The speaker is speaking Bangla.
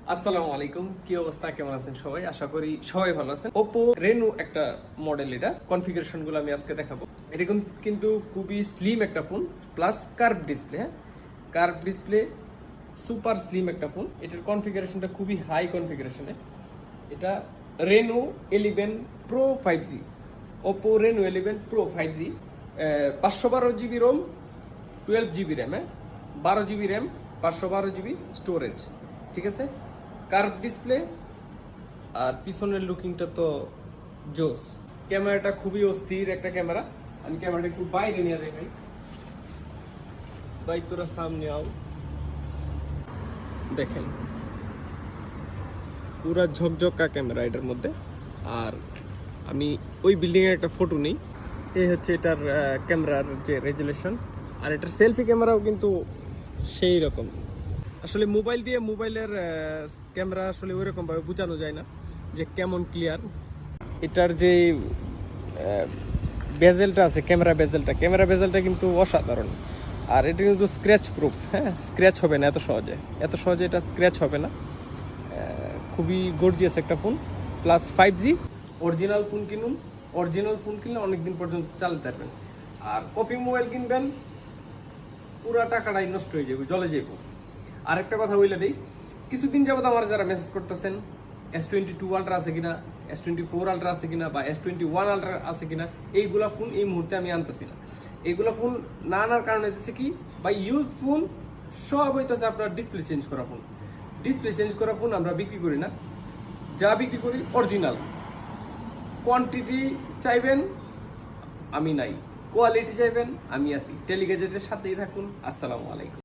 আসসালামু আলাইকুম, কি অবস্থা, কেমন আছেন সবাই? আশা করি সবাই ভালো আছেন। Oppo Reno একটা মডেল, এটা কনফিগারেশন গুলো আমি আজকে দেখাবো। এটা কিন্তু খুবই স্লিম একটা ফোন, প্লাস কার্ভ ডিসপ্লে। হ্যাঁ, কার্ভ ডিসপ্লে, সুপার স্লিম একটা ফোন। এটার কনফিগারেশনটা খুবই হাই কনফিগারেশনে। এটা Reno 11 Pro 5G, Oppo Reno 11 Pro 5G, 512 GB ROM, 12 GB RAM. হ্যাঁ, 12 GB র্যাম, 512 GB স্টোরেজ। ঠিক আছে, কার্ভ ডিসপ্লে, আর পিছনের লুকিংটা তো জোস। ক্যামেরাটা খুবই অস্থির একটা ক্যামেরা। আমি ক্যামেরাটা একটু বাইরে নিয়ে দেখাই। ভাই তোরা সামনে আও, দেখেন পুরা ঝকঝকা ক্যামেরা এটার মধ্যে। আর আমি ওই বিল্ডিং এর একটা ফটো নেই। এই হচ্ছে এটার ক্যামেরার যে রেজুলেশন। আর এটার সেলফি ক্যামেরাও কিন্তু সেই রকম। আসলে মোবাইল দিয়ে মোবাইলের ক্যামেরা আসলে ওইরকম ভাবে বোঝানো যায় না যে কেমন ক্লিয়ার। এটার যে বেজেলটা আছে, ক্যামেরা বেজেলটা কিন্তু অসাধারণ। আর এটা কিন্তু স্ক্র্যাচ প্রুফ। হ্যাঁ, স্ক্র্যাচ হবে না এত সহজে এটা স্ক্র্যাচ হবে না। খুবই গর্জিয়াস একটা phone, plus 5G। Original phone কিনুন, অরিজিনাল ফোন কিনলে অনেকদিন পর্যন্ত চালাতে পারবেন। আর কপি মোবাইল কিনবেন, পুরা টাকাটাই নষ্ট হয়ে যাবে, জলে যাবো। আরেকটা কথা বলে দিই, কিছুদিন যাবত আমার যারা মেসেজ করতেছেন S22 আলট্রা আছে কিনা, S24 আলট্রা আছে কিনা, বা S21 আলট্রা আছে কিনা, এইগুলা ফোন এই মুহূর্তে আমি আনতেছি না। এইগুলা ফোন না আনার কারণে হচ্ছে কি, বা ইউজ ফোন সব হইতেছে আপনার ডিসপ্লে চেঞ্জ করা ফোন। ডিসপ্লে চেঞ্জ করা ফোন আমরা বিক্রি করি না, যা বিক্রি করি অরিজিনাল। কোয়ান্টিটি চাইবেন, আমি নাই। কোয়ালিটি চাইবেন, আমি আছি। টেলিগ্যাজেটের সাথেই থাকুন। আসসালামু আলাইকুম।